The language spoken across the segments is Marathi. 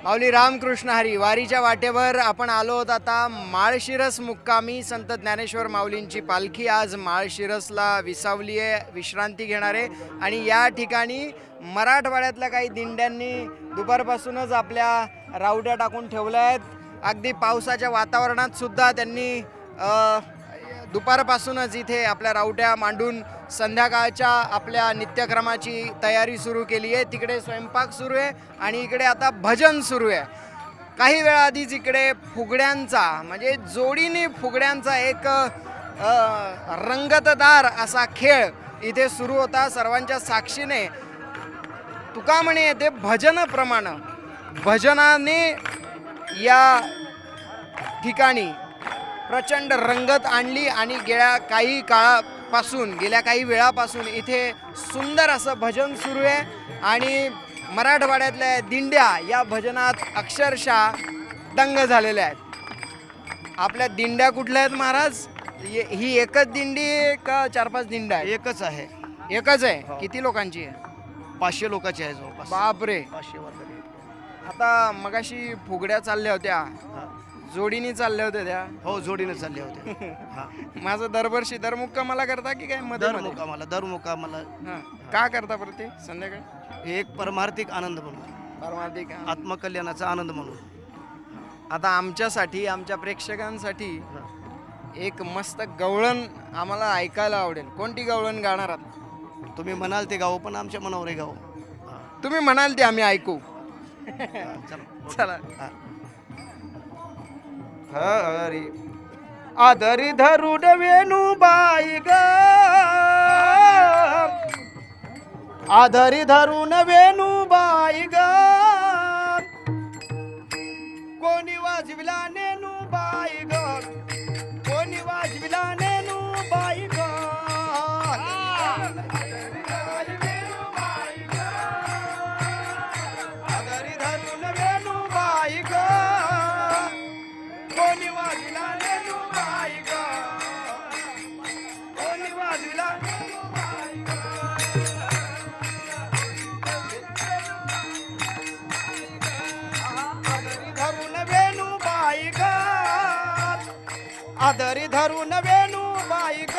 माऊली रामकृष्ण हरी. वारीच्या वाटेवर आपण आलो आहोत आता. माळशिरस मुक्कामी संत ज्ञानेश्वर माऊलींची पालखी आज माळशिरसला विसावली आहे, विश्रांती घेणार आहे. आणि या ठिकाणी मराठवाड्यातल्या काही दिंड्यांनी दुपारपासूनच आपल्या रावट्या टाकून ठेवल्या आहेत. अगदी पावसाच्या वातावरणात सुद्धा त्यांनी दुपारपासूनच इथे आपल्या रावट्या मांडून संध्याकाळच्या आपल्या नित्यक्रमाची तयारी सुरू केली आहे. तिकडे स्वयंपाक सुरू आहे आणि इकडे आता भजन सुरू आहे. काही वेळा आधीच इकडे फुगड्यांचा म्हणजे जोडीने फुगड्यांचा एक रंगतदार असा खेळ इथे सुरू होता. सर्वांच्या साक्षीने तुका म्हणे येते भजनप्रमाणे भजनाने या ठिकाणी प्रचंड रंगत आणली आणि गेल्या काही वेळापासून इथे सुंदर असं भजन सुरू आहे. आणि मराठवाड्यातल्या दिंड्या या भजनात अक्षरशः दंग झालेल्या आहेत. आपल्या दिंड्या कुठल्या आहेत महाराज? ही एकच दिंडी का 4-5 दिंड्या आहेत? एकच आहे. एकच आहे. किती लोकांची आहे? 500 लोकांची आहे जवळपास. बापरे. 500 वर्गणी. आता मगाशी फुगड्या चालल्या होत्या, जोडीने चालल्या होत्या त्या? हो, जोडीने चालले होते. माझं दरवर्षी दरमुक्कामाला करता की काय मध्ये मध्ये? दरमुकामाला का करता परत ते संध्याकाळी? एक परमार्थिक आनंद म्हणून, परमार्थिक आत्मकल्याणाचा आनंद म्हणून. आता आमच्यासाठी, आमच्या प्रेक्षकांसाठी एक मस्त गवळण आम्हाला ऐकायला आवडेल. कोणती गवळण गाणार आहात? तुम्ही म्हणाल ते गाव, पण आमच्या मनावर गाव. तुम्ही म्हणाल ते आम्ही ऐकू. चला. हरी आदरी धरुड वेणूबाई ग, आदरी धरून वेणूबाई ग, कोणी वाजविला नेनूबाई ग, कोणी वाजविला नेनूबाई ग, आदरी धरून वेणूबाई ग, कोणी वाजविला नेनूबाई ग, कोणी वाजविला नेनूबाई ग, आदरी धरून वेणूबाई ग, आदरी धरून वेणूबाई ग,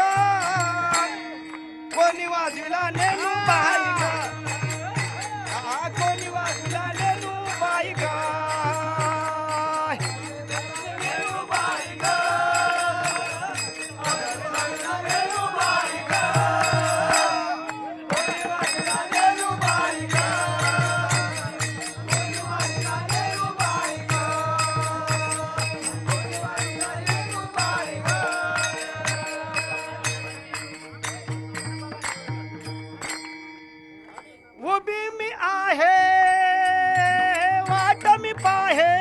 कोणी वाजविला नेनूबाई ग, कोणी वाजविला नेनूबाई ग, उभी मी आहे वाट मी पाहे,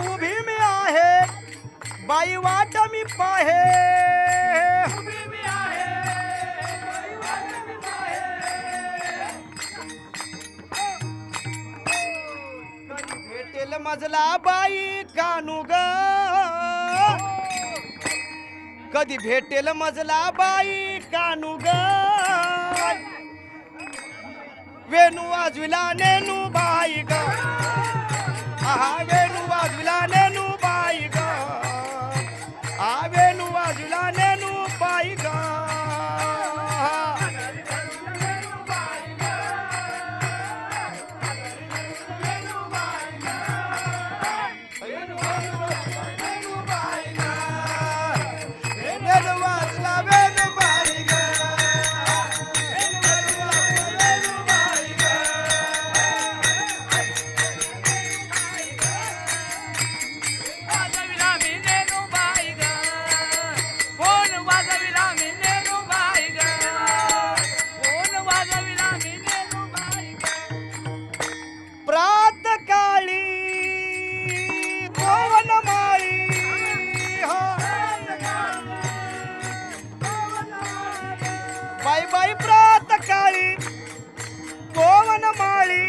उभी मी आहे बाई वाट मी पाहे, कधी भेटेल मजला बाई कानू ग, कधी भेटेल मजला बाई कानू ग, वेणू वाजविला नेनू बाई ग, वेणू वाजविला नेनू बाई ग, वेणू वाजविला नेनू बाई ग, बाई बाई प्रात काळी गोवन माळी,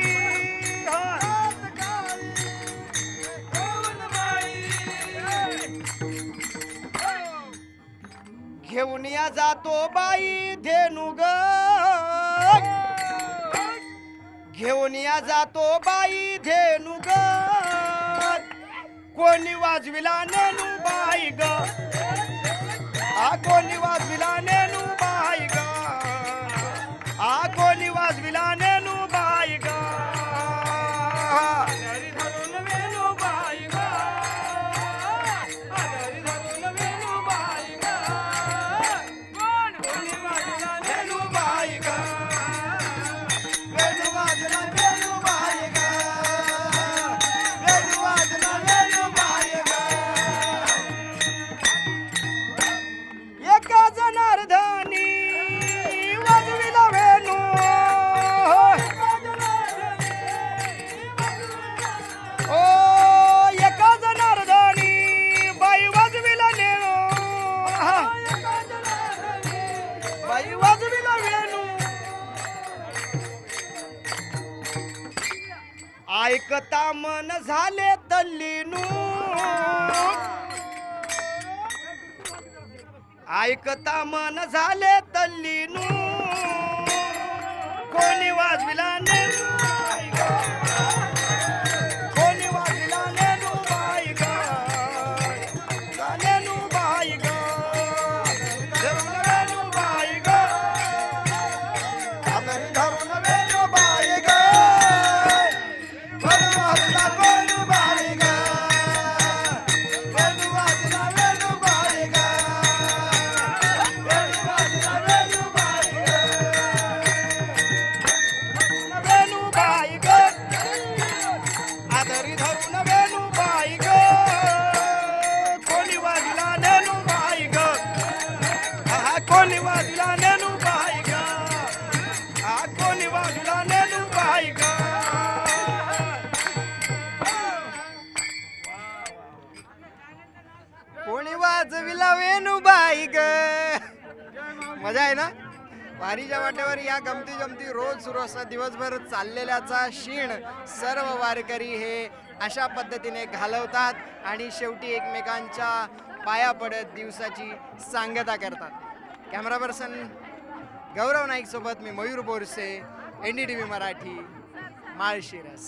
घेऊन या जातो बाई धेनू ग, कोणिया जातो बाई धेनु ग कोणी वाजविला नेनू बाई ग कोणी वाजविला नेनू बाई ग कोणी वाजविला नेनू बाई ग एका जनार्दनी वाजविला वेणू ओ एका जनार्दनी बाई वाजविला नेणू बाई वाजविला वेणू ऐकता मन झाले तल्लीनू ऐकता मन झाले तल्लीनू कोणी वाजविला नेनू बाई ग कोणी वाजविला नेनू बाई ग नेनू बाई ग नेनू बाई ग आदरी धरून नेनू बाई ग कोणी वाजविला कोणी बाई ग कोणी वाजविला नेनू बाई ग आदरी धरून वेणू बाई ग कोणी वाजला नेनू बाई ग कोणी वाजला नेनू बाई ग कोणी वाजला नेनू बाई ग कोणी वाजविला वेणू बाई ग मजा आहे ना. वारीच्या वाटेवर या गमती जमती रोज सुरू असतात. दिवसभर चाललेल्याचा क्षीण सर्व वारकरी हे अशा पद्धतीने घालवतात आणि शेवटी एकमेकांच्या पाया पडत दिवसाची सांगता करतात. कॅमेरा पर्सन गौरव नाईक सोबत मी मयूर बोरसे, NDTV मराठी, माळशिरस.